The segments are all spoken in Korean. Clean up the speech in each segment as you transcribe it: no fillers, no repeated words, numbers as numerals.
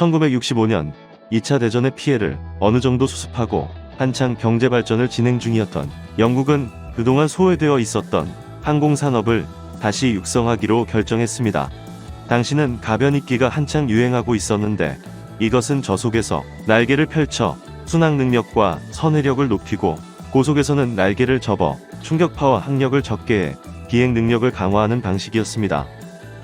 1965년 2차 대전의 피해를 어느 정도 수습하고 한창 경제 발전을 진행 중이었던 영국은 그동안 소외되어 있었던 항공산업을 다시 육성하기로 결정했습니다. 당시는 가변익기가 한창 유행하고 있었는데 이것은 저속에서 날개를 펼쳐 순항 능력과 선회력을 높이고 고속에서는 날개를 접어 충격파와 항력을 적게 해 비행 능력을 강화하는 방식이었습니다.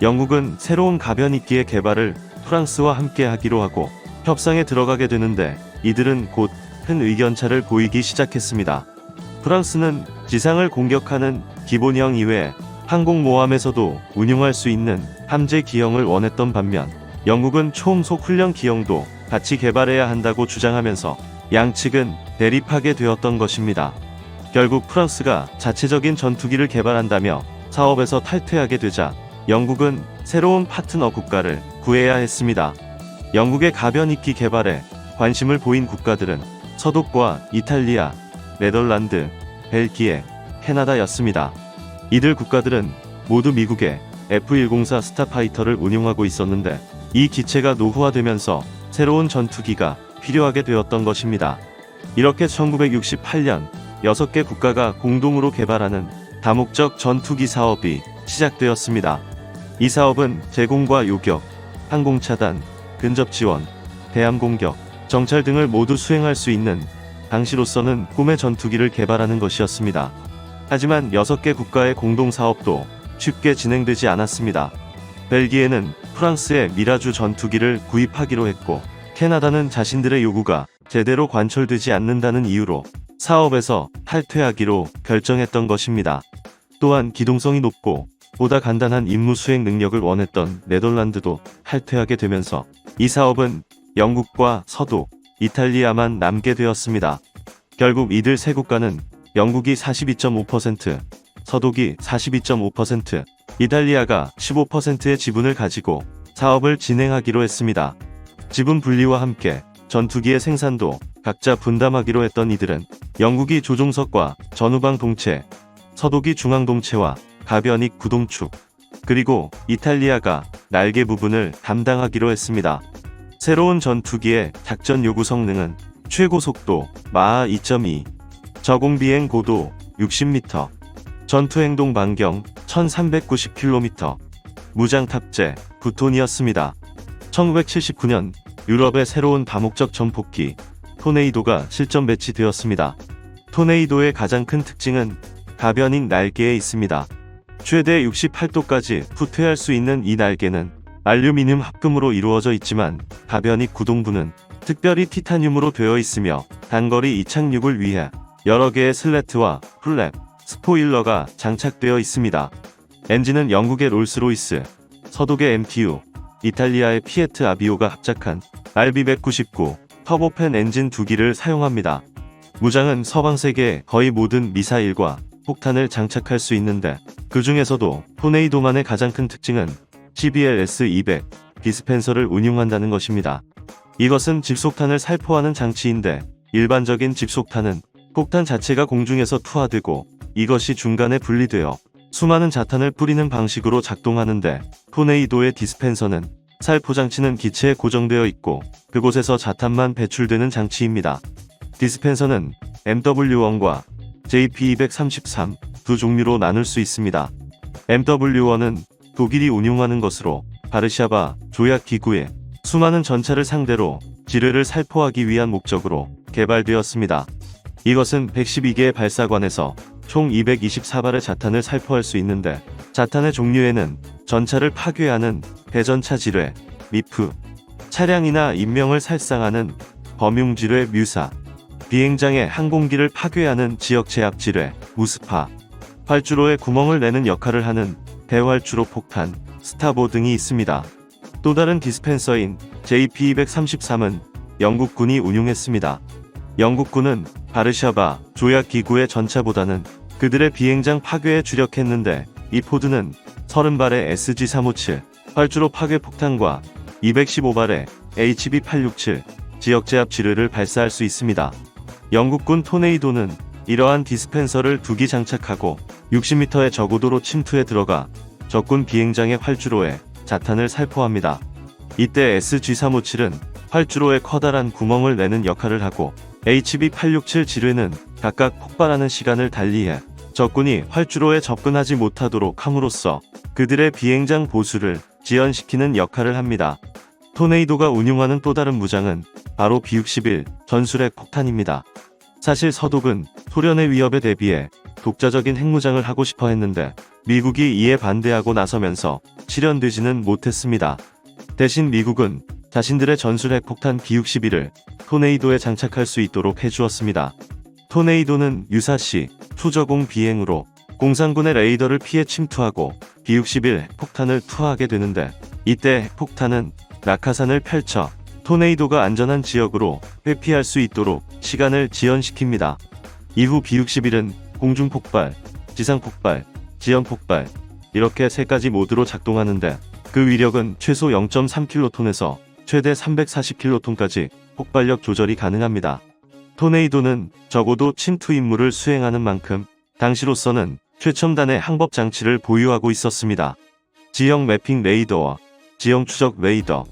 영국은 새로운 가변익기의 개발을 프랑스와 함께 하기로 하고 협상에 들어가게 되는데 이들은 곧 큰 의견차를 보이기 시작했습니다. 프랑스는 지상을 공격하는 기본형 이외에 항공모함에서도 운용할 수 있는 함재 기형을 원했던 반면 영국은 초음속 훈련 기형도 같이 개발해야 한다고 주장하면서 양측은 대립하게 되었던 것입니다. 결국 프랑스가 자체적인 전투기를 개발한다며 사업에서 탈퇴하게 되자 영국은 새로운 파트너 국가를 구해야 했습니다. 영국의 가변익기 개발에 관심을 보인 국가들은 서독과 이탈리아, 네덜란드, 벨기에, 캐나다였습니다. 이들 국가들은 모두 미국의 F-104 스타파이터를 운용하고 있었는데 이 기체가 노후화되면서 새로운 전투기가 필요하게 되었던 것입니다. 이렇게 1968년 6개 국가가 공동으로 개발하는 다목적 전투기 사업이 시작되었습니다. 이 사업은 제공과 요격, 항공차단, 근접지원, 대함공격, 정찰 등을 모두 수행할 수 있는 당시로서는 꿈의 전투기를 개발하는 것이었습니다. 하지만 6개 국가의 공동사업도 쉽게 진행되지 않았습니다. 벨기에는 프랑스의 미라주 전투기를 구입하기로 했고 캐나다는 자신들의 요구가 제대로 관철되지 않는다는 이유로 사업에서 탈퇴하기로 결정했던 것입니다. 또한 기동성이 높고 보다 간단한 임무 수행 능력을 원했던 네덜란드도 탈퇴하게 되면서 이 사업은 영국과 서독, 이탈리아만 남게 되었습니다. 결국 이들 세 국가는 영국이 42.5%, 서독이 42.5%, 이탈리아가 15%의 지분을 가지고 사업을 진행하기로 했습니다. 지분 분리와 함께 전투기의 생산도 각자 분담하기로 했던 이들은 영국이 조종석과 전후방 동체, 서독이 중앙 동체와 가변익 구동축, 그리고 이탈리아가 날개 부분을 담당하기로 했습니다. 새로운 전투기의 작전 요구 성능은 최고 속도 마하 2.2, 저공 비행 고도 60m, 전투 행동 반경 1390km, 무장 탑재 9톤이었습니다. 1979년 유럽의 새로운 다목적 전폭기 토네이도가 실전 배치되었습니다. 토네이도의 가장 큰 특징은 가변익 날개에 있습니다. 최대 68도까지 후퇴할 수 있는 이 날개는 알루미늄 합금으로 이루어져 있지만 가변익 구동부는 특별히 티타늄으로 되어 있으며 단거리 이착륙을 위해 여러 개의 슬래트와 플랩, 스포일러가 장착되어 있습니다. 엔진은 영국의 롤스로이스, 서독의 MTU, 이탈리아의 피에트 아비오가 합작한 RB199 터보팬 엔진 2기를 사용합니다. 무장은 서방 세계의 거의 모든 미사일과 폭탄을 장착할 수 있는데 그 중에서도 토네이도만의 가장 큰 특징은 CBL-S-200 디스펜서를 운용한다는 것입니다. 이것은 집속탄을 살포하는 장치인데 일반적인 집속탄은 폭탄 자체가 공중에서 투하되고 이것이 중간에 분리되어 수많은 자탄을 뿌리는 방식으로 작동하는데 토네이도의 디스펜서는 살포 장치는 기체에 고정되어 있고 그곳에서 자탄만 배출되는 장치입니다. 디스펜서는 MW1과 JP233 두 종류로 나눌 수 있습니다. MW1은 독일이 운용하는 것으로 바르샤바 조약기구에 수많은 전차를 상대로 지뢰를 살포하기 위한 목적으로 개발되었습니다. 이것은 112개의 발사관에서 총 224발의 자탄을 살포할 수 있는데 자탄의 종류에는 전차를 파괴하는 대전차 지뢰, 미프, 차량이나 인명을 살상하는 범용지뢰 뮤사, 비행장의 항공기를 파괴하는 지역제압 지뢰, 무스파, 활주로에 구멍을 내는 역할을 하는 대활주로 폭탄, 스타보 등이 있습니다. 또 다른 디스펜서인 JP233은 영국군이 운용했습니다. 영국군은 바르샤바 조약기구의 전차보다는 그들의 비행장 파괴에 주력했는데 이 포드는 30발의 SG357 활주로 파괴 폭탄과 215발의 HB867 지역제압 지뢰를 발사할 수 있습니다. 영국군 토네이도는 이러한 디스펜서를 2기 장착하고 60m의 저고도로 침투해 들어가 적군 비행장의 활주로에 자탄을 살포합니다. 이때 SG-357은 활주로에 커다란 구멍을 내는 역할을 하고 HB-867 지뢰는 각각 폭발하는 시간을 달리해 적군이 활주로에 접근하지 못하도록 함으로써 그들의 비행장 보수를 지연시키는 역할을 합니다. 토네이도가 운용하는 또 다른 무장은 바로 B-61 전술핵 폭탄입니다. 사실 서독은 소련의 위협에 대비해 독자적인 핵무장을 하고 싶어 했는데 미국이 이에 반대하고 나서면서 실현되지는 못했습니다. 대신 미국은 자신들의 전술핵 폭탄 B-61을 토네이도에 장착할 수 있도록 해주었습니다. 토네이도는 유사시 초저공 비행으로 공산군의 레이더를 피해 침투하고 B-61 핵폭탄을 투하하게 되는데 이때 핵폭탄은 낙하산을 펼쳐 토네이도가 안전한 지역으로 회피할 수 있도록 시간을 지연시킵니다. 이후 B-61은 공중폭발, 지상폭발, 지연폭발 이렇게 세 가지 모드로 작동하는데 그 위력은 최소 0.3킬로톤에서 최대 340킬로톤까지 폭발력 조절이 가능합니다. 토네이도는 적어도 침투 임무를 수행하는 만큼 당시로서는 최첨단의 항법 장치를 보유하고 있었습니다. 지형 매핑 레이더와 지형 추적 레이더,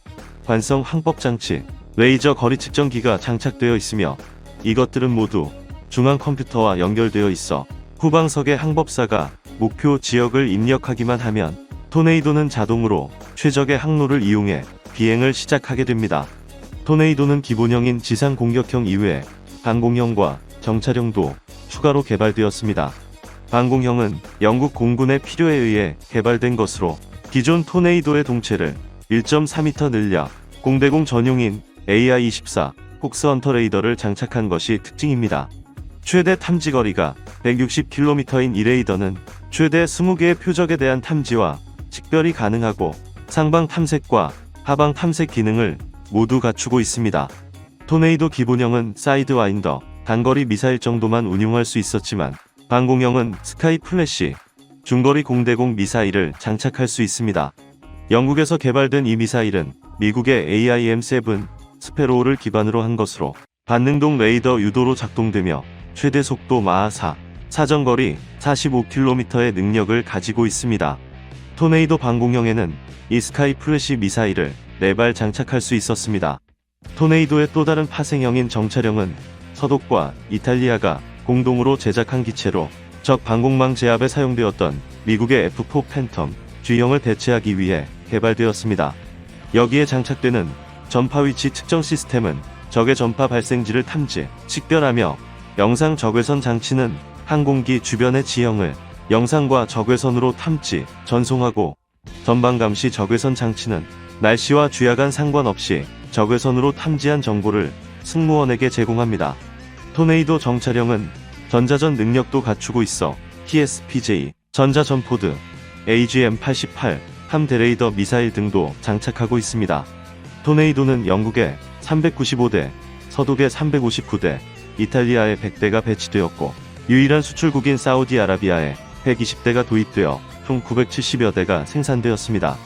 관성 항법 장치, 레이저 거리 측정기가 장착되어 있으며 이것들은 모두 중앙 컴퓨터와 연결되어 있어 후방석의 항법사가 목표 지역을 입력하기만 하면 토네이도는 자동으로 최적의 항로를 이용해 비행을 시작하게 됩니다. 토네이도는 기본형인 지상 공격형 이외에 방공형과 정찰형도 추가로 개발되었습니다. 방공형은 영국 공군의 필요에 의해 개발된 것으로 기존 토네이도의 동체를 1.4m 늘려 공대공 전용인 AI-24 폭스헌터 레이더를 장착한 것이 특징입니다. 최대 탐지거리가 160km인 이 레이더는 최대 20개의 표적에 대한 탐지와 식별이 가능하고 상방 탐색과 하방 탐색 기능을 모두 갖추고 있습니다. 토네이도 기본형은 사이드와인더, 단거리 미사일 정도만 운용할 수 있었지만 방공형은 스카이 플래시, 중거리 공대공 미사일을 장착할 수 있습니다. 영국에서 개발된 이 미사일은 미국의 AIM-7 스페로우를 기반으로 한 것으로 반능동 레이더 유도로 작동되며 최대 속도 마하 4, 사정거리 45km의 능력을 가지고 있습니다. 토네이도 방공형에는 이 스카이 플래시 미사일을 4발 장착할 수 있었습니다. 토네이도의 또 다른 파생형인 정찰형은 서독과 이탈리아가 공동으로 제작한 기체로 적 방공망 제압에 사용되었던 미국의 F4 팬텀 G형을 대체하기 위해 개발되었습니다. 여기에 장착되는 전파 위치 측정 시스템은 적의 전파 발생지를 탐지, 식별하며 영상 적외선 장치는 항공기 주변의 지형을 영상과 적외선으로 탐지, 전송하고 전방 감시 적외선 장치는 날씨와 주야간 상관없이 적외선으로 탐지한 정보를 승무원에게 제공합니다. 토네이도 정찰형은 전자전 능력도 갖추고 있어 PSPJ, 전자전포드, AGM-88, 함대레이더 미사일 등도 장착하고 있습니다. 토네이도는 영국에 395대, 서독에 359대, 이탈리아에 100대가 배치되었고 유일한 수출국인 사우디아라비아에 120대가 도입되어 총 970여 대가 생산되었습니다.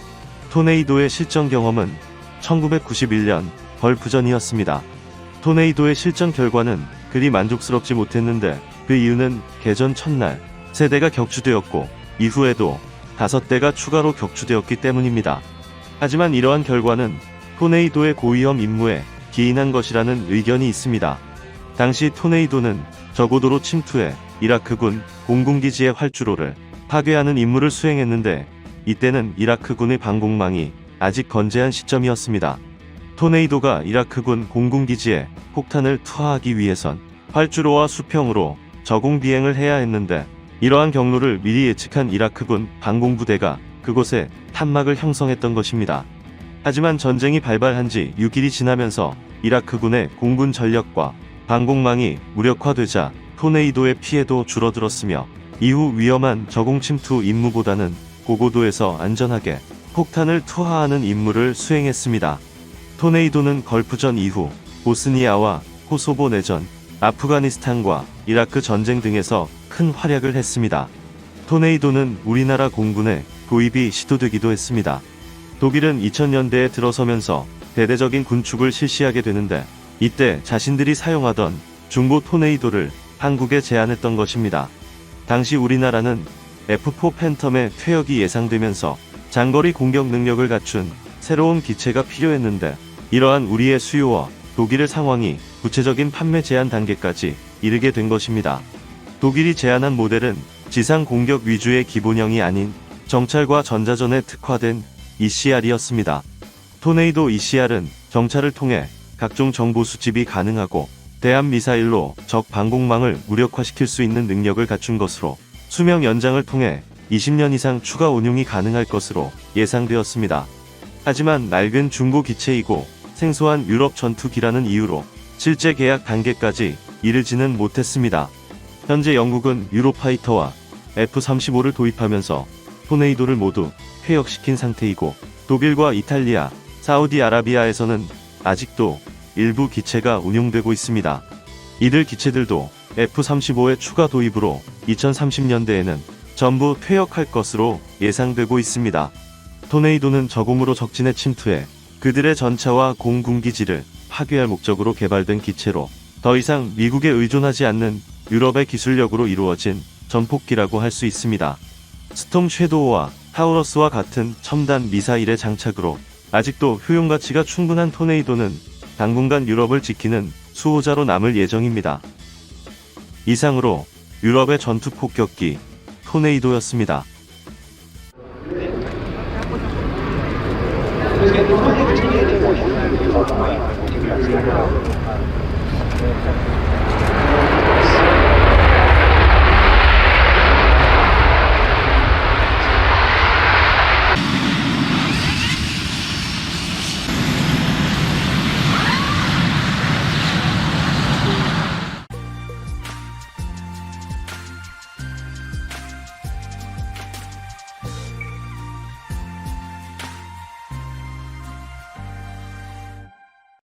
토네이도의 실전 경험은 1991년 걸프전이었습니다. 토네이도의 실전 결과는 그리 만족스럽지 못했는데 그 이유는 개전 첫날 3대가 격추되었고 이후에도 5대가 추가로 격추되었기 때문입니다. 하지만 이러한 결과는 토네이도의 고위험 임무에 기인한 것이라는 의견이 있습니다. 당시 토네이도는 저고도로 침투해 이라크군 공군기지의 활주로를 파괴하는 임무를 수행했는데 이때는 이라크군의 방공망이 아직 건재한 시점이었습니다. 토네이도가 이라크군 공군기지에 폭탄을 투하하기 위해선 활주로와 수평으로 저공 비행을 해야 했는데 이러한 경로를 미리 예측한 이라크군 방공부대가 그곳에 탄막을 형성했던 것입니다. 하지만 전쟁이 발발한 지 6일이 지나면서 이라크군의 공군 전력과 방공망이 무력화되자 토네이도의 피해도 줄어들었으며 이후 위험한 저공 침투 임무보다는 고고도에서 안전하게 폭탄을 투하하는 임무를 수행했습니다. 토네이도는 걸프전 이후 보스니아와 코소보 내전, 아프가니스탄과 이라크 전쟁 등에서 큰 활약을 했습니다. 토네이도는 우리나라 공군에 도입이 시도되기도 했습니다. 독일은 2000년대에 들어서면서 대대적인 군축을 실시하게 되는데 이때 자신들이 사용하던 중고 토네이도를 한국에 제안했던 것입니다. 당시 우리나라는 F4 팬텀의 퇴역이 예상되면서 장거리 공격 능력을 갖춘 새로운 기체가 필요했는데 이러한 우리의 수요와 독일의 상황이 구체적인 판매 제한 단계까지 이르게 된 것입니다. 독일이 제안한 모델은 지상 공격 위주의 기본형이 아닌 정찰과 전자전에 특화된 ECR이었습니다. 토네이도 ECR은 정찰을 통해 각종 정보 수집이 가능하고 대함 미사일로 적 방공망을 무력화시킬 수 있는 능력을 갖춘 것으로 수명 연장을 통해 20년 이상 추가 운용이 가능할 것으로 예상되었습니다. 하지만 낡은 중고 기체이고 생소한 유럽 전투기라는 이유로 실제 계약 단계까지 이르지는 못했습니다. 현재 영국은 유로파이터와 F-35를 도입하면서 토네이도를 모두 폐역시킨 상태이고 독일과 이탈리아, 사우디아라비아에서는 아직도 일부 기체가 운용되고 있습니다. 이들 기체들도 F-35의 추가 도입으로 2030년대에는 전부 퇴역할 것으로 예상되고 있습니다. 토네이도는 저공으로 적진에 침투해 그들의 전차와 공군기지를 파괴할 목적으로 개발된 기체로 더 이상 미국에 의존하지 않는 유럽의 기술력으로 이루어진 전폭기라고 할 수 있습니다. 스톰 섀도우와 타우러스와 같은 첨단 미사일의 장착으로 아직도 효용가치가 충분한 토네이도는 당분간 유럽을 지키는 수호자로 남을 예정입니다. 이상으로 유럽의 전투 폭격기 토네이도였습니다.